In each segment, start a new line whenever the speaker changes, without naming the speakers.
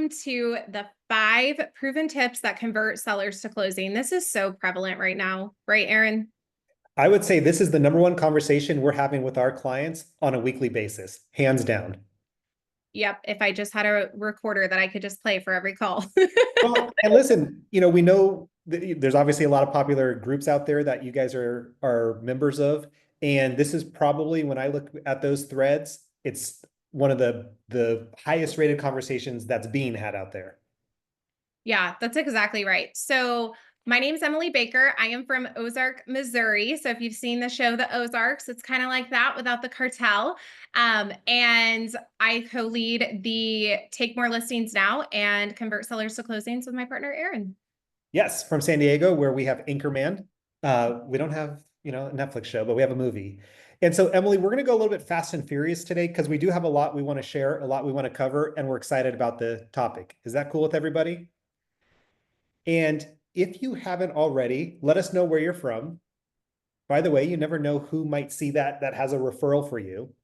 welcome to the 5 proven tips that convert sellers to closing. This is so prevalent right now, right, Aaron?
I would say this is the number one conversation we're having with our clients on a weekly basis, hands down.
Yep, if I just had a recorder that I could just play for every call.
Well, and listen, we know that there's obviously a lot of popular groups out there that you guys are members of, and this is probably when I look at those threads, it's one of the highest rated conversations that's being had out there.
Yeah, that's exactly right. So my name is Emily Baker. I am from Ozark, Missouri. So if you've seen the show The Ozarks, it's kind of like that without the cartel. And I co-lead the Take More Listings Now and Convert Sellers to Closings with my partner, Aaron.
Yes, from San Diego, where we have Anchorman. We don't have, a Netflix show, but we have a movie. And so, Emily, we're going to go a little bit fast and furious today because we do have a lot we want to share, a lot we want to cover, and we're excited about the topic. Is that cool with everybody? And if you haven't already, let us know where you're from. By the way, you never know who might see that has a referral for you.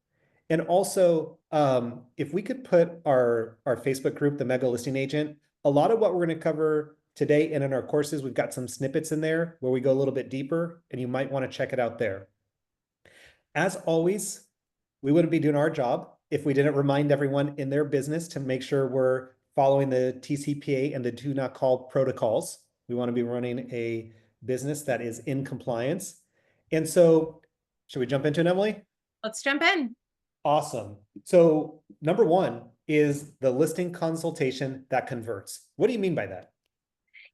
And also, if we could put our Facebook group, the Mega Listing Agent, a lot of what we're going to cover today and in our courses, we've got some snippets in there where we go a little bit deeper, and you might want to check it out there. As always, we wouldn't be doing our job if we didn't remind everyone in their business to make sure we're following the TCPA and the do not call protocols. We want to be running a business that is in compliance. And so, should we jump into it, Emily?
Let's jump in.
Awesome. So number one is the listing consultation that converts. What do you mean by that?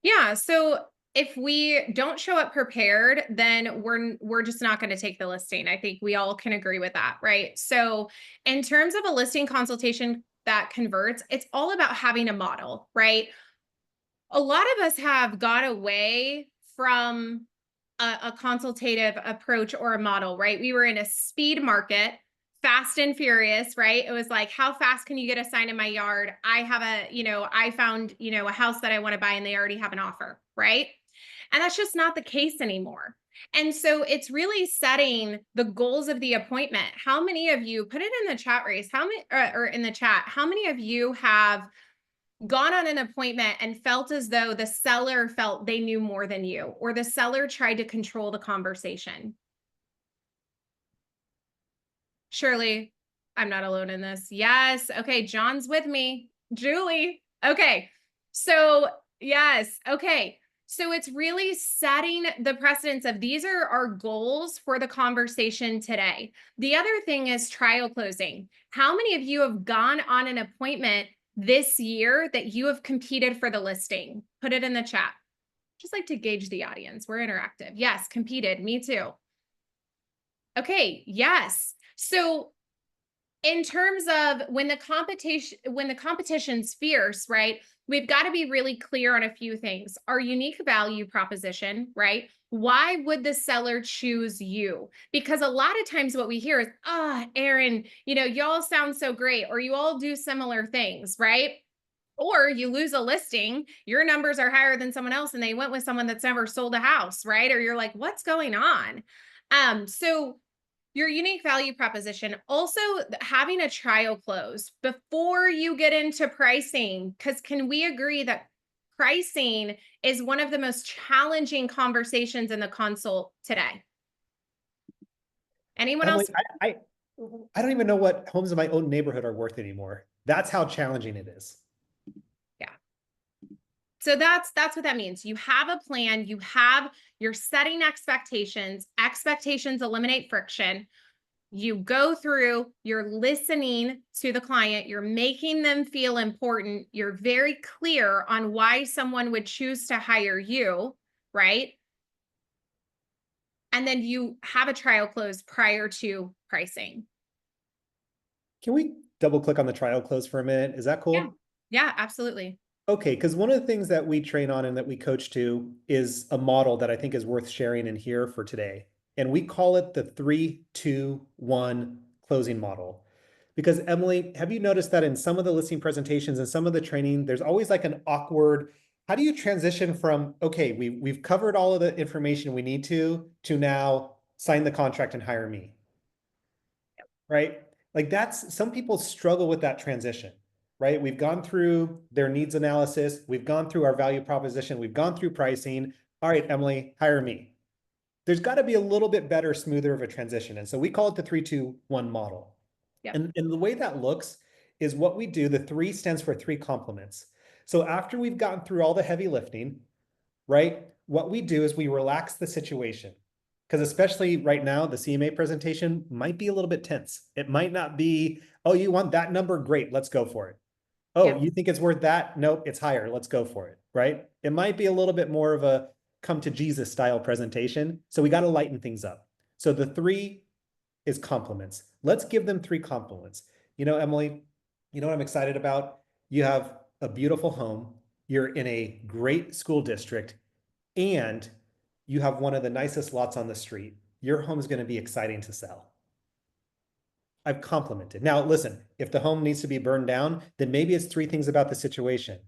Yeah, so if we don't show up prepared, then we're just not going to take the listing. I think we all can agree with that, right? So in terms of a listing consultation that converts, it's all about having a model, right? A lot of us have got away from a consultative approach or a model, right? We were in a speed market, fast and furious, right? It was like, how fast can you get a sign in my yard? I found, a house that I want to buy and they already have an offer, right? And that's just not the case anymore. And so it's really setting the goals of the appointment. How many of you put it in the chat race? How many or in the chat? How many of you have gone on an appointment and felt as though the seller felt they knew more than you, or the seller tried to control the conversation? Shirley, I'm not alone in this. Yes. Okay. John's with me. Julie. Okay. So, yes. Okay. So it's really setting the precedence of these are our goals for the conversation today. The other thing is trial closing. How many of you have gone on an appointment this year that you have competed for the listing? Put it in the chat. Just like to gauge the audience. We're interactive. Yes, competed. Me too. Okay, yes. So in terms of when the competition's fierce, right? We've got to be really clear on a few things. Our unique value proposition, right? Why would the seller choose you? Because a lot of times what we hear is, Aaron, y'all sound so great, or you all do similar things, right? Or you lose a listing, your numbers are higher than someone else and they went with someone that's never sold a house, right? Or you're like, what's going on? So your unique value proposition, also having a trial close before you get into pricing, because can we agree that pricing is one of the most challenging conversations in the consult today? Anyone
Emily,
else?
I don't even know what homes in my own neighborhood are worth anymore. That's how challenging it is.
Yeah. So that's what that means. You have a plan, you're setting expectations. Expectations eliminate friction. You go through, you're listening to the client, you're making them feel important, you're very clear on why someone would choose to hire you, right? And then you have a trial close prior to pricing.
Can we double click on the trial close for a minute? Is that
Yeah.
cool?
Yeah, absolutely.
Okay, because one of the things that we train on and that we coach to is a model that I think is worth sharing in here for today. And we call it the 3-2-1 closing model. Because Emily, have you noticed that in some of the listing presentations and some of the training, there's always like an awkward, how do you transition from, okay, we've covered all of the information we need to now sign the contract and hire me, right? Like some people struggle with that transition. right? We've gone through their needs analysis. We've gone through our value proposition. We've gone through pricing. All right, Emily, hire me. There's got to be a little bit better, smoother of a transition. And so we call it the 3-2-1 model.
Yep.
And the way that looks is what we do. The 3 stands for 3 compliments. So after we've gotten through all the heavy lifting, right? What we do is we relax the situation. Because especially right now, the CMA presentation might be a little bit tense. It might not be, oh, you want that number? Great, let's go for it. Oh,
Yep.
you think it's worth that? Nope, it's higher. Let's go for it, right? It might be a little bit more of a come to Jesus style presentation. So we got to lighten things up. So the 3 is compliments. Let's give them 3 compliments. Emily, you know what I'm excited about? You have a beautiful home. You're in a great school district and you have one of the nicest lots on the street. Your home is going to be exciting to sell. I've complimented. Now, listen, if the home needs to be burned down, then maybe it's 3 things about the situation.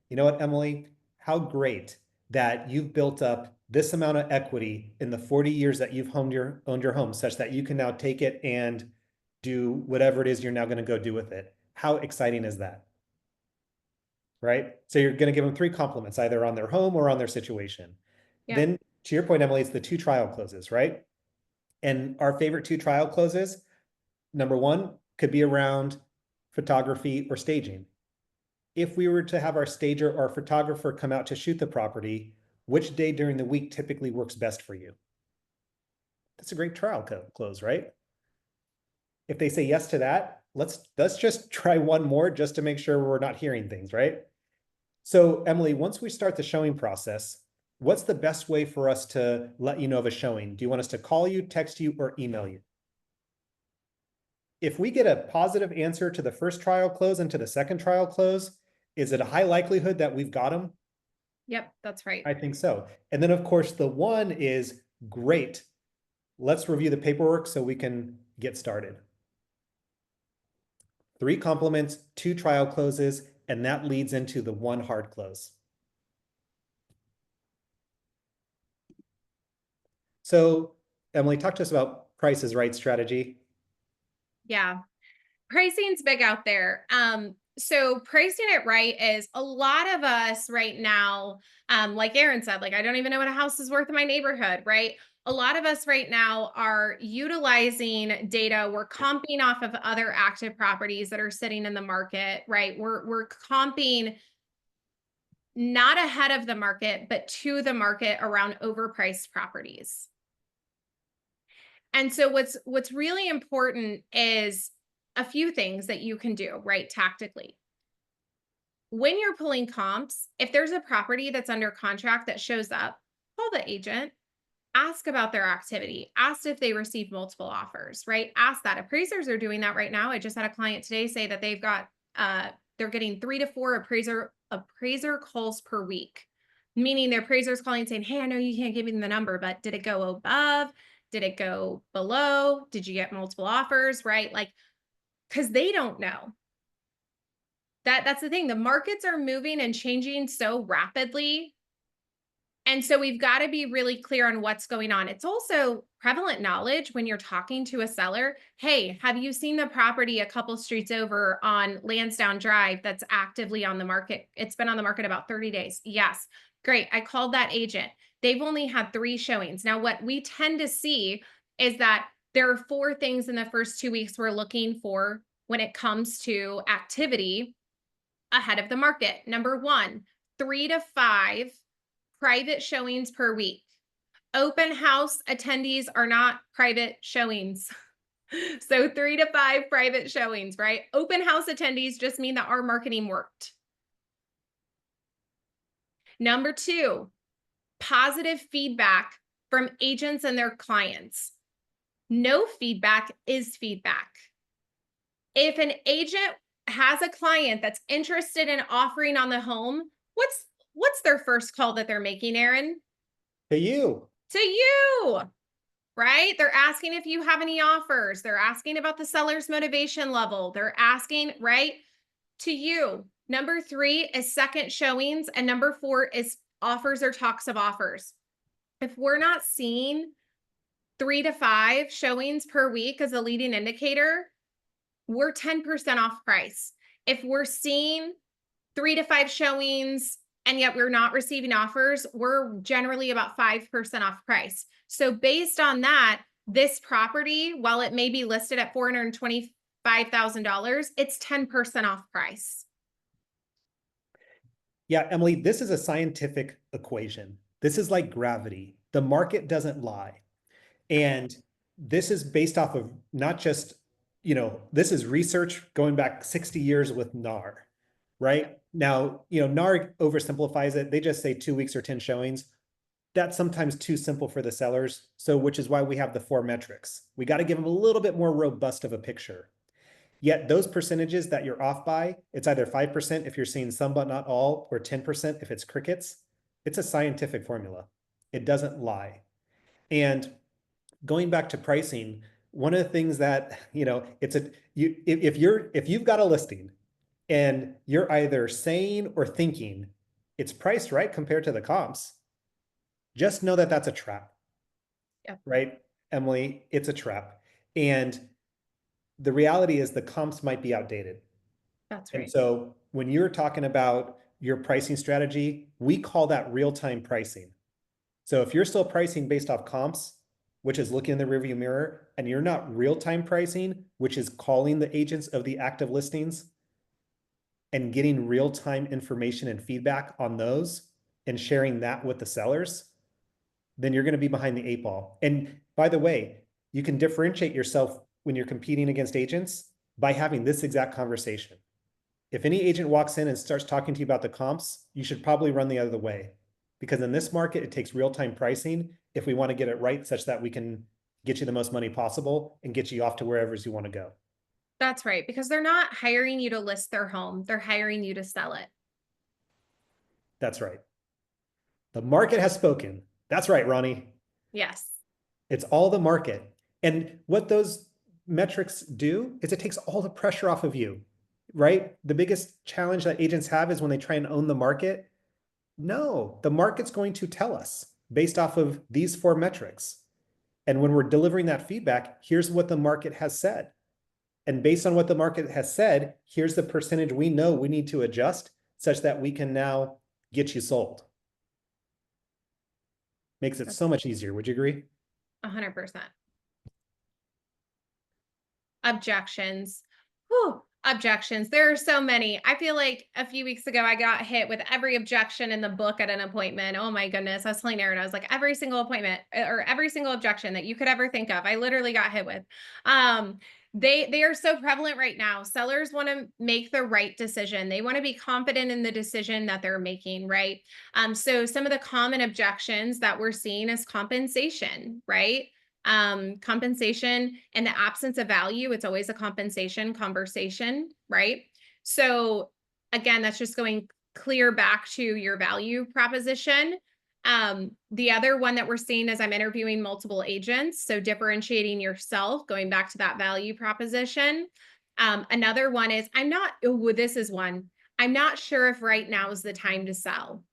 You know what, Emily? How great that you've built up this amount of equity in the 40 years that you've owned your home, such that you can now take it and do whatever it is you're now going to go do with it. How exciting is that? Right? So you're going to give them 3 compliments, either on their home or on their situation.
Yep.
Then, to your point, Emily, it's the 2 trial closes, right? And our favorite 2 trial closes, number 1 could be around photography or staging. If we were to have our stager or photographer come out to shoot the property, which day during the week typically works best for you? That's a great trial close, right? If they say yes to that, let's just try one more just to make sure we're not hearing things, right? So, Emily, once we start the showing process, what's the best way for us to let you know of a showing? Do you want us to call you, text you, or email you? If we get a positive answer to the first trial close and to the second trial close, is it a high likelihood that we've got them?
Yep. That's right.
I think so. And then, of course, the 1 is great. Let's review the paperwork so we can get started. 3 compliments, 2 trial closes, and that leads into the 1 hard close. So, Emily, talk to us about Price is Right strategy.
Yeah. Pricing's big out there. So pricing it right is a lot of us right now, like Aaron said, like, I don't even know what a house is worth in my neighborhood, right? A lot of us right now are utilizing data. We're comping off of other active properties that are sitting in the market, right? We're comping not ahead of the market, but to the market around overpriced properties. And so what's really important is a few things that you can do, right, tactically. When you're pulling comps, if there's a property that's under contract that shows up, call the agent, ask about their activity, ask if they received multiple offers, right? Ask that. Appraisers are doing that right now. I just had a client today say that they're getting 3 to 4 appraiser calls per week, meaning their appraiser's calling saying, "Hey, I know you can't give me the number, but did it go above? Did it go below? Did you get multiple offers?" Right? Like, because they don't know. That's the thing. The markets are moving and changing so rapidly. And so we've got to be really clear on what's going on. It's also prevalent knowledge when you're talking to a seller. Hey, have you seen the property a couple streets over on Lansdowne Drive that's actively on the market? It's been on the market about 30 days. Yes. Great. I called that agent. They've only had 3 showings. Now, what we tend to see is that there are 4 things in the first 2 weeks we're looking for when it comes to activity ahead of the market. Number 1, 3 to 5 private showings per week. Open house attendees are not private showings. So 3 to 5 private showings, right? Open house attendees just mean that our marketing worked. Number 2, positive feedback from agents and their clients. No feedback is feedback. If an agent has a client that's interested in offering on the home, what's their first call that they're making, Aaron?
To you.
To you, right? They're asking if you have any offers. They're asking about the seller's motivation level. They're asking, right? To you. Number 3 is second showings. And number 4 is offers or talks of offers. If we're not seeing 3 to 5 showings per week as a leading indicator, we're 10% off price. If we're seeing 3 to 5 showings and yet we're not receiving offers, we're generally about 5% off price. So based on that, this property, while it may be listed at $425,000, it's 10% off price.
Yeah, Emily, this is a scientific equation. This is like gravity. The market doesn't lie. And this is based off of not just, this is research going back 60 years with NAR, right? Now, NAR oversimplifies it. They just say 2 weeks or 10 showings. That's sometimes too simple for the sellers. So, which is why we have the 4 metrics. We got to give them a little bit more robust of a picture. Yet those percentages that you're off by, it's either 5% if you're seeing some but not all, or 10% if it's crickets. It's a scientific formula. It doesn't lie. And going back to pricing, one of the things that, if you've got a listing and you're either saying or thinking it's priced right compared to the comps, just know that that's a trap.
Yep.
Right, Emily? It's a trap. And the reality is the comps might be outdated.
That's
And
right.
so when you're talking about your pricing strategy, we call that real-time pricing. So if you're still pricing based off comps, which is looking in the rearview mirror, and you're not real-time pricing, which is calling the agents of the active listings and getting real-time information and feedback on those and sharing that with the sellers, then you're going to be behind the 8 ball. And by the way, you can differentiate yourself when you're competing against agents by having this exact conversation. If any agent walks in and starts talking to you about the comps, you should probably run the other way, because in this market, it takes real-time pricing if we want to get it right such that we can get you the most money possible and get you off to wherever you want to go.
That's right. Because they're not hiring you to list their home. They're hiring you to sell it.
That's right. The market has spoken. That's right, Ronnie.
Yes.
It's all the market. And what those metrics do is it takes all the pressure off of you, right? The biggest challenge that agents have is when they try and own the market. No, the market's going to tell us based off of these 4 metrics. And when we're delivering that feedback, here's what the market has said. And based on what the market has said, here's the percentage we know we need to adjust such that we can now get you sold. Makes it so much easier. Would you agree?
100%. Objections. Whew, objections. There are so many. I feel like a few weeks ago, I got hit with every objection in the book at an appointment. Oh my goodness. I was telling Aaron, I was like, every single appointment or every single objection that you could ever think of, I literally got hit with. They are so prevalent right now. Sellers want to make the right decision. They want to be confident in the decision that they're making, right? So some of the common objections that we're seeing is compensation, right? Compensation in the absence of value, it's always a compensation conversation, right? So again, that's just going clear back to your value proposition. The other one that we're seeing as I'm interviewing multiple agents, so differentiating yourself, going back to that value proposition. Another one is this is one. I'm not sure if right now is the time to sell,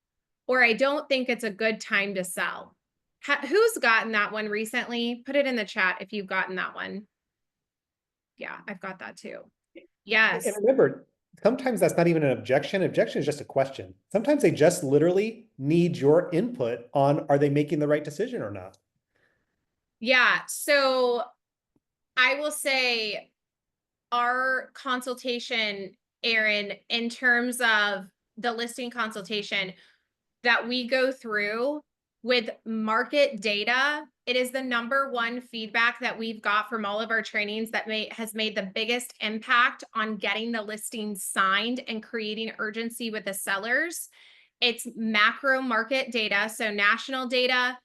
or I don't think it's a good time to sell. Who's gotten that one recently? Put it in the chat if you've gotten that one. Yeah, I've got that too. Yes.
And remember, sometimes that's not even an objection. Objection is just a question. Sometimes they just literally need your input on, are they making the right decision or not?
Yeah. So I will say our consultation, Aaron, in terms of the listing consultation that we go through with market data, it is the #1 feedback that we've got from all of our trainings that has made the biggest impact on getting the listing signed and creating urgency with the sellers. It's macro market data, so national data,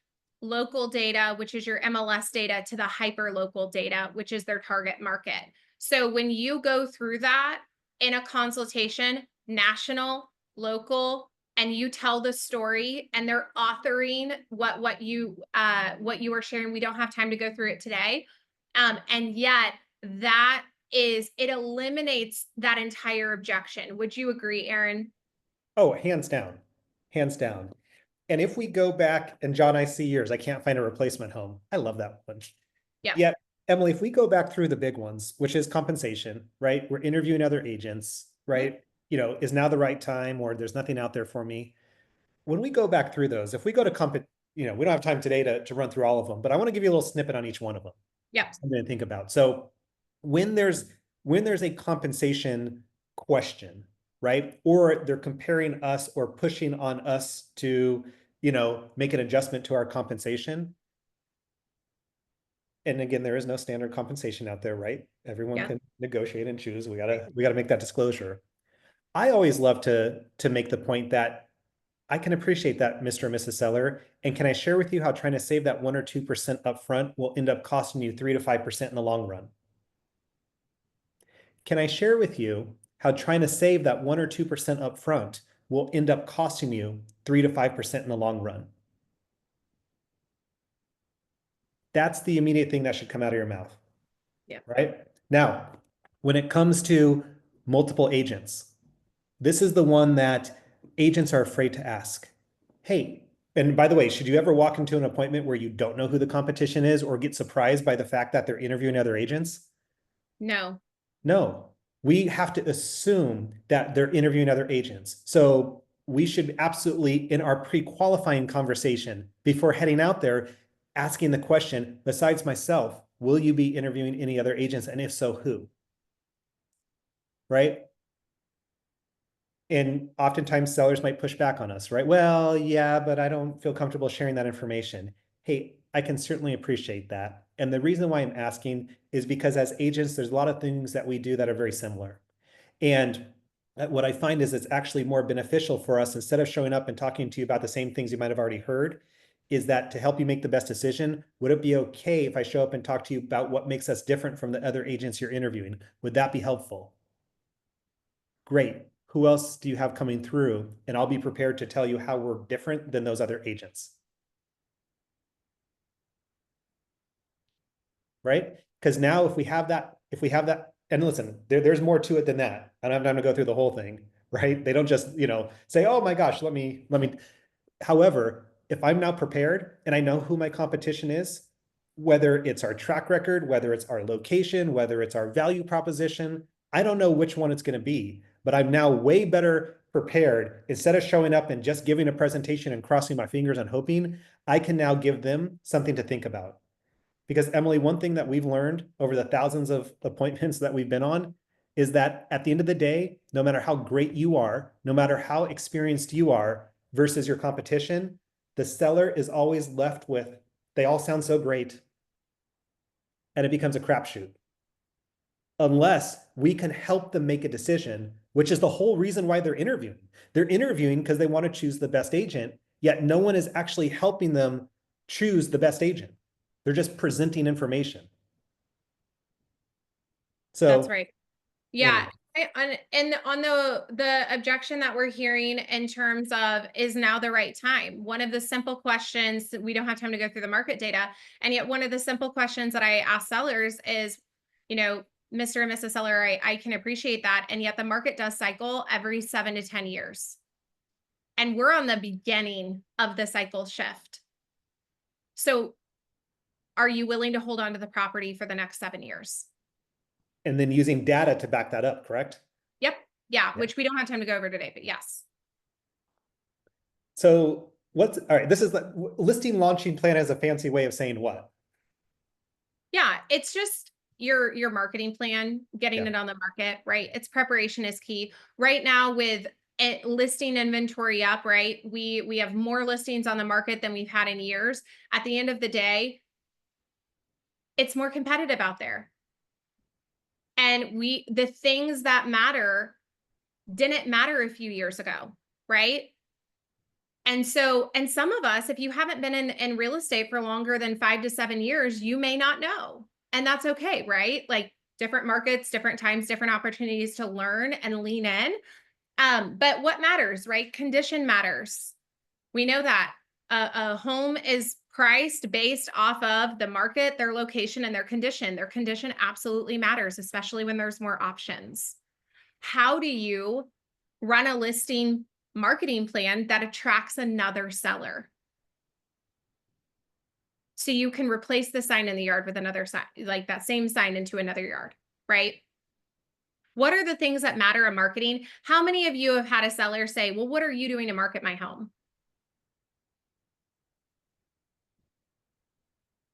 local data, which is your MLS data, to the hyper local data, which is their target market. So when you go through that in a consultation, national, local, and you tell the story and they're authoring what you are sharing. We don't have time to go through it today. And yet it eliminates that entire objection. Would you agree, Aaron?
Oh, hands down, hands down. And if we go back, and John, I see yours, I can't find a replacement home. I love that one.
Yeah.
Yet, Emily, if we go back through the big ones, which is compensation, right? We're interviewing other agents.
Mhm.
right? Is now the right time, or there's nothing out there for me. When we go back through those, if we go to we don't have time today to run through all of them, but I want to give you a little snippet on each one of them.
Yep.
Something to think about. So when there's when there's a compensation question, right? Or they're comparing us or pushing on us to, make an adjustment to our compensation. And again, there is no standard compensation out there, right? Everyone
Yeah.
can negotiate and choose. We
Right.
gotta we gotta make that disclosure. I always love to make the point that I can appreciate that, Mr. and Mrs. Seller. And can I share with you how trying to save that 1 or 2% upfront will end up costing you 3 to 5% in the long run? Can I share with you how trying to save that 1 or 2% upfront will end up costing you 3 to 5% in the long run? That's the immediate thing that should come out of your mouth,
Yeah.
right? Now, when it comes to multiple agents, this is the one that agents are afraid to ask. Hey, and by the way, should you ever walk into an appointment where you don't know who the competition is or get surprised by the fact that they're interviewing other agents?
No.
No, we have to assume that they're interviewing other agents. So we should absolutely, in our pre-qualifying conversation before heading out there, asking the question, besides myself, will you be interviewing any other agents? And if so, who? Right? And oftentimes sellers might push back on us, right? Well, yeah, but I don't feel comfortable sharing that information. Hey, I can certainly appreciate that. And the reason why I'm asking is because as agents, there's a lot of things that we do that are very similar. And what I find is it's actually more beneficial for us, instead of showing up and talking to you about the same things you might have already heard, is that to help you make the best decision, would it be okay if I show up and talk to you about what makes us different from the other agents you're interviewing? Would that be helpful? Great. Who else do you have coming through? And I'll be prepared to tell you how we're different than those other agents. Right? Because now if we have that, and listen, there's more to it than that. I don't have time to go through the whole thing, right? They don't just, say, oh my gosh, let me. However, if I'm now prepared and I know who my competition is, whether it's our track record, whether it's our location, whether it's our value proposition, I don't know which one it's going to be, but I'm now way better prepared. Instead of showing up and just giving a presentation and crossing my fingers and hoping, I can now give them something to think about. Because Emily, one thing that we've learned over the thousands of appointments that we've been on is that at the end of the day, no matter how great you are, no matter how experienced you are versus your competition, the seller is always left with, they all sound so great. And it becomes a crapshoot. Unless we can help them make a decision, which is the whole reason why they're interviewing. They're interviewing because they want to choose the best agent, yet no one is actually helping them choose the best agent. They're just presenting information.
That's
So
right. Yeah.
anyway,
And on the objection that we're hearing in terms of, is now the right time? One of the simple questions, we don't have time to go through the market data. And yet one of the simple questions that I ask sellers is, you know, Mr. and Mrs. Seller, I can appreciate that. And yet the market does cycle every 7 to 10 years. And we're on the beginning of the cycle shift. So are you willing to hold on to the property for the next 7 years?
and then using data to back that up, correct?
Yep. Yeah.
Yeah.
Which we don't have time to go over today, but yes.
So all right, this is the listing launching plan as a fancy way of saying what?
Yeah, it's just your marketing plan, getting
Yeah.
it on the market, right? Its preparation is key. Right now with it, listing inventory up, right? We have more listings on the market than we've had in years. At the end of the day, it's more competitive out there. And the things that matter didn't matter a few years ago, right? And so, and some of us, if you haven't been in real estate for longer than 5 to 7 years, you may not know. And that's okay, right? Like different markets, different times, different opportunities to learn and lean in. But what matters, right? Condition matters. We know that a home is priced based off of the market, their location, and their condition. Their condition absolutely matters, especially when there's more options. How do you run a listing marketing plan that attracts another seller? So you can replace the sign in the yard with another sign, like that same sign into another yard, right? What are the things that matter in marketing? How many of you have had a seller say, well, what are you doing to market my home?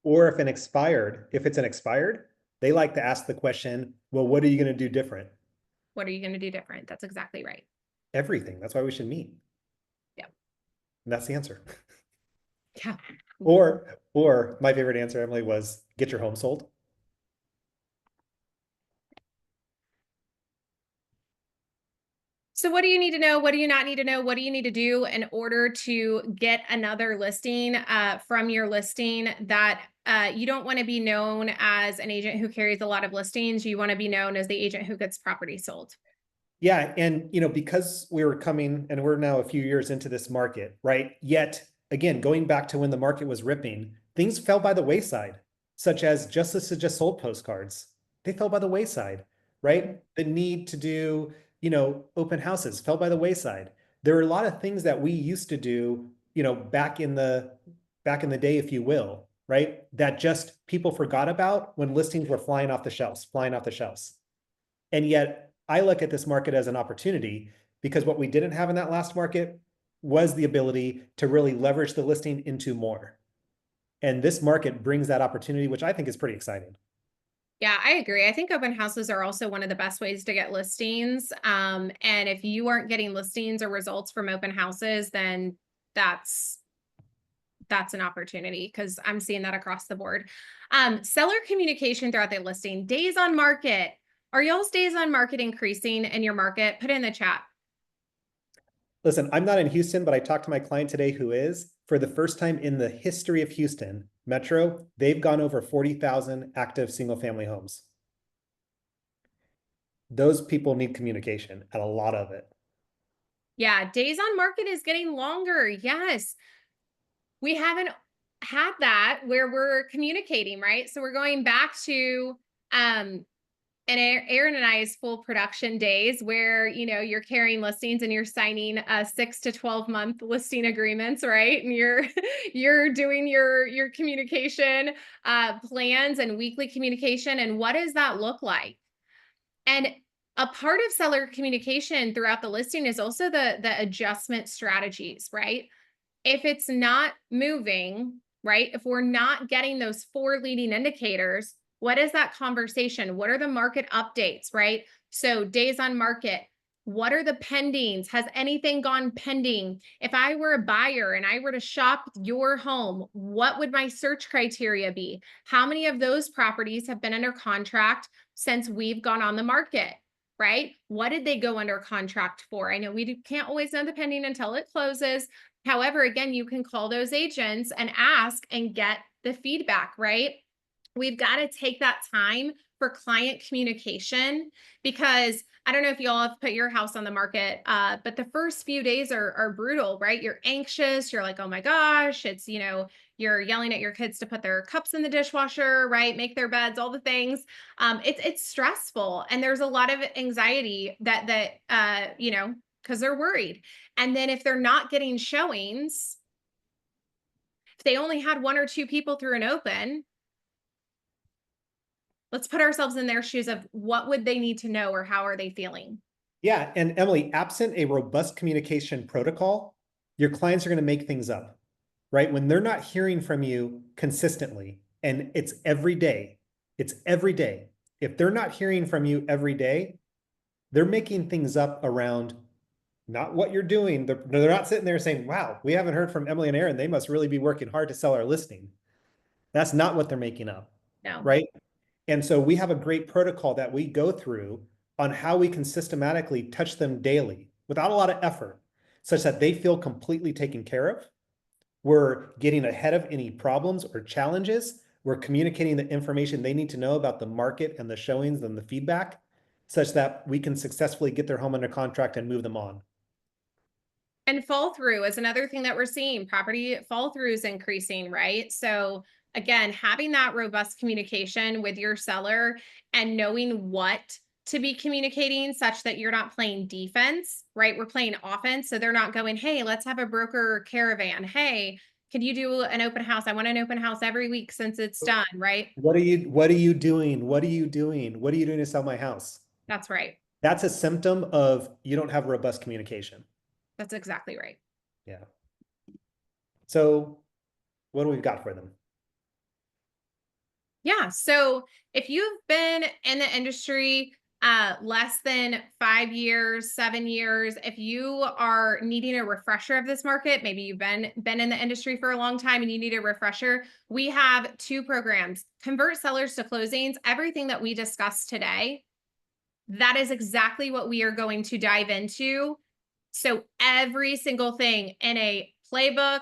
Or if it's an expired, they like to ask the question, well, what are you going to do different?
What are you going to do different? That's exactly right.
Everything. That's why we should meet.
Yeah.
And that's the answer.
Yeah.
Or my favorite answer, Emily, was get your home sold.
So what do you need to know? What do you not need to know? What do you need to do in order to get another listing from your listing that you don't want to be known as an agent who carries a lot of listings. You want to be known as the agent who gets property sold.
Yeah, and because we were coming and we're now a few years into this market, right? Yet again, going back to when the market was ripping, things fell by the wayside, such as just this is just sold postcards. They fell by the wayside, right? The need to do, open houses fell by the wayside. There were a lot of things that we used to do, back in the day, if you will, right? That just people forgot about when listings were flying off the shelves, flying off the shelves. And yet I look at this market as an opportunity because what we didn't have in that last market was the ability to really leverage the listing into more. And this market brings that opportunity, which I think is pretty exciting.
Yeah, I agree. I think open houses are also one of the best ways to get listings. And if you aren't getting listings or results from open houses, then that's that's an opportunity because I'm seeing that across the board. Seller communication throughout the listing, days on market. Are y'all's days on market increasing in your market? Put it in the chat.
Listen, I'm not in Houston, but I talked to my client today who is. For the first time in the history of Houston Metro, they've gone over 40,000 active single family homes. Those people need communication and a lot of it.
Yeah, days on market is getting longer. Yes. We haven't had that where we're communicating, right? So we're going back to and Aaron and I's full production days where, you're carrying listings and you're signing 6 to 12 month listing agreements, right? And you're you're doing your communication plans and weekly communication. And what does that look like? And a part of seller communication throughout the listing is also the adjustment strategies, right? If it's not moving, right? If we're not getting those 4 leading indicators, what is that conversation? What are the market updates, right? So days on market, what are the pendings? Has anything gone pending? If I were a buyer and I were to shop your home, what would my search criteria be? How many of those properties have been under contract since we've gone on the market? Right? What did they go under contract for? I know we can't always know the pending until it closes. However, again, you can call those agents and ask and get the feedback, right? We've got to take that time for client communication because I don't know if y'all have put your house on the market, but the first few days are brutal, right? You're anxious. You're like, oh my gosh, it's, you're yelling at your kids to put their cups in the dishwasher, right? Make their beds, all the things. It's stressful. And there's a lot of anxiety because they're worried. And then if they're not getting showings, if they only had 1 or 2 people through an open, let's put ourselves in their shoes of what would they need to know or how are they feeling?
Yeah. And Emily, absent a robust communication protocol, your clients are going to make things up, right? When they're not hearing from you consistently, and it's every day, it's every day. If they're not hearing from you every day, they're making things up around not what you're doing. They're not sitting there saying, wow, we haven't heard from Emily and Aaron. They must really be working hard to sell our listing. That's not what they're making up,
No.
right? And so we have a great protocol that we go through on how we can systematically touch them daily without a lot of effort, such that they feel completely taken care of. We're getting ahead of any problems or challenges. We're communicating the information they need to know about the market and the showings and the feedback, such that we can successfully get their home under contract and move them on.
And fall through is another thing that we're seeing. Property fall through is increasing, right? So again, having that robust communication with your seller and knowing what to be communicating such that you're not playing defense, right? We're playing offense. So they're not going, hey, let's have a broker caravan. Hey, could you do an open house? I want an open house every week since it's done, right?
What are you doing? What are you doing? What are you doing to sell my house?
That's right.
That's a symptom of you don't have robust communication.
That's exactly right.
Yeah. So what do we got for them?
Yeah. So if you've been in the industry less than 5 years, 7 years, if you are needing a refresher of this market, maybe you've been in the industry for a long time and you need a refresher, we have two programs: Convert Sellers to Closings. Everything that we discussed today, that is exactly what we are going to dive into. So every single thing in a playbook,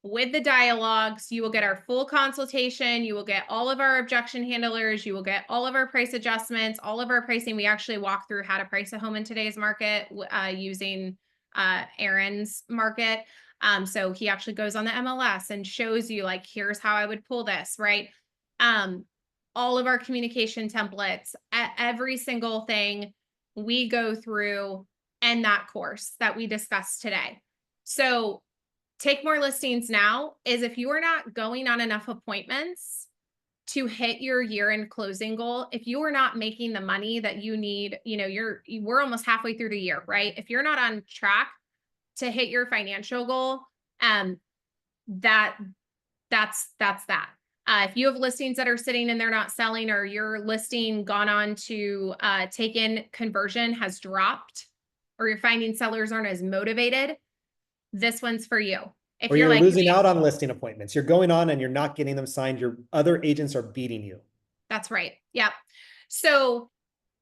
with the dialogues, you will get our full consultation. You will get all of our objection handlers. You will get all of our price adjustments, all of our pricing. We actually walk through how to price a home in today's market using Aaron's market. So he actually goes on the MLS and shows you, like, here's how I would pull this, right? All of our communication templates, every single thing we go through in that course that we discussed today. So Take More Listings Now is if you are not going on enough appointments to hit your year-end closing goal, if you are not making the money that you need, we're almost halfway through the year, right? If you're not on track to hit your financial goal, um, that that's that. If you have listings that are sitting and they're not selling, or your listing gone on to take in conversion has dropped, or you're finding sellers aren't as motivated, this one's for you. If
Or
you're
you're
like,
losing out on listing appointments. You're going on and you're not getting them signed. Your other agents are beating you.
that's right. Yep. So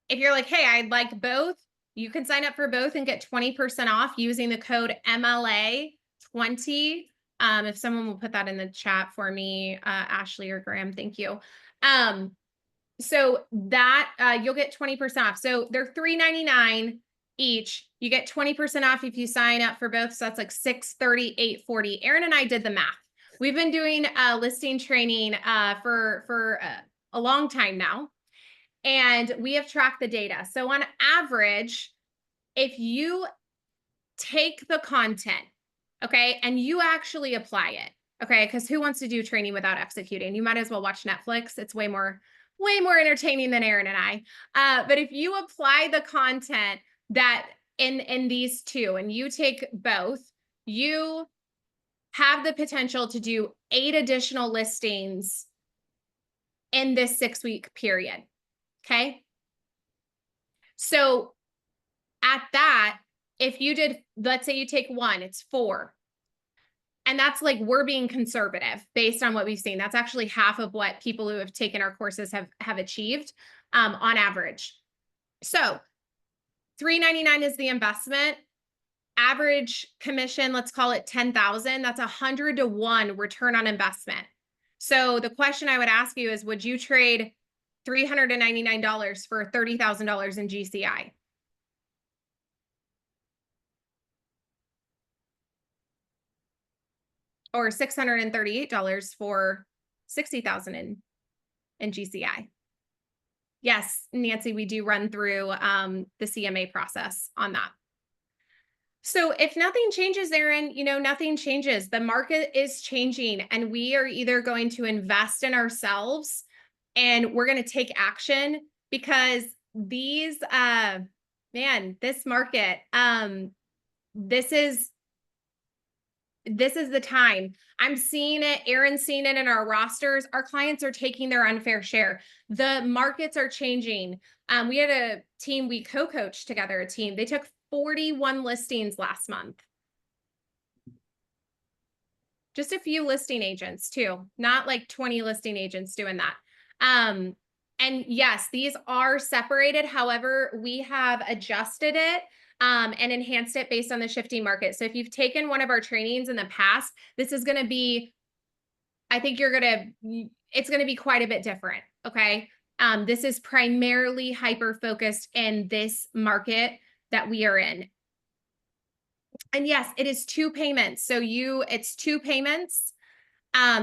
if you're like, hey, I'd like both, you can sign up for both and get 20% off using the code MLA20. If someone will put that in the chat for me, Ashley or Graham, thank you. So that you'll get 20% off. So they're $3.99 each. You get 20% off if you sign up for both. So that's like $630, $840. Aaron and I did the math. We've been doing listing training for a long time now, and we have tracked the data. So on average, if you take the content, okay, and you actually apply it, okay, because who wants to do training without executing? You might as well watch Netflix. It's way more entertaining than Aaron and I. But if you apply the content that in these two, and you take both, you have the potential to do 8 additional listings in this 6-week period. Okay. So at that, if you did, let's say you take one, it's 4. And that's like, we're being conservative based on what we've seen. That's actually half of what people who have taken our courses have achieved on average. So $3.99 is the investment. Average commission, let's call it 10,000. That's 100 to 1 return on investment. So the question I would ask you is, would you trade $399 for $30,000 in GCI? Or $638 for $60,000 in GCI? Yes, Nancy, we do run through the CMA process on that. So if nothing changes, Aaron, nothing changes. The market is changing, and we are either going to invest in ourselves and we're going to take action, because these, this market, this is the time. I'm seeing it. Aaron's seeing it in our rosters. Our clients are taking their unfair share. The markets are changing. We had a team, we co-coached together, a team. They took 41 listings last month. Just a few listing agents too, not like 20 listing agents doing that. And yes, these are separated. However, we have adjusted it and enhanced it based on the shifting market. So if you've taken one of our trainings in the past, this is going to be, I think it's going to be quite a bit different. Okay. This is primarily hyper-focused in this market that we are in. And yes, it is 2 payments. So it's 2 payments.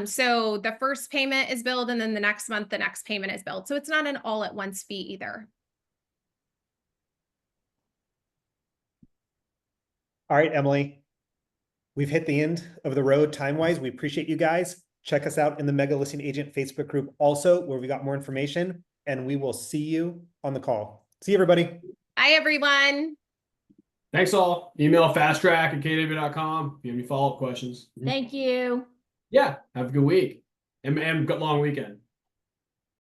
So the first payment is billed, and then the next month, the next payment is billed. So it's not an all at once fee either.
All right, Emily, we've hit the end of the road time-wise. We appreciate you guys. Check us out in the Mega Listing Agent Facebook group also, where we got more information, and we will see you on the call. See you, everybody.
Bye, everyone.
Thanks all. Email fasttrack@kw.com if you have any follow-up questions.
Thank you.
Yeah, have a good week and good long weekend.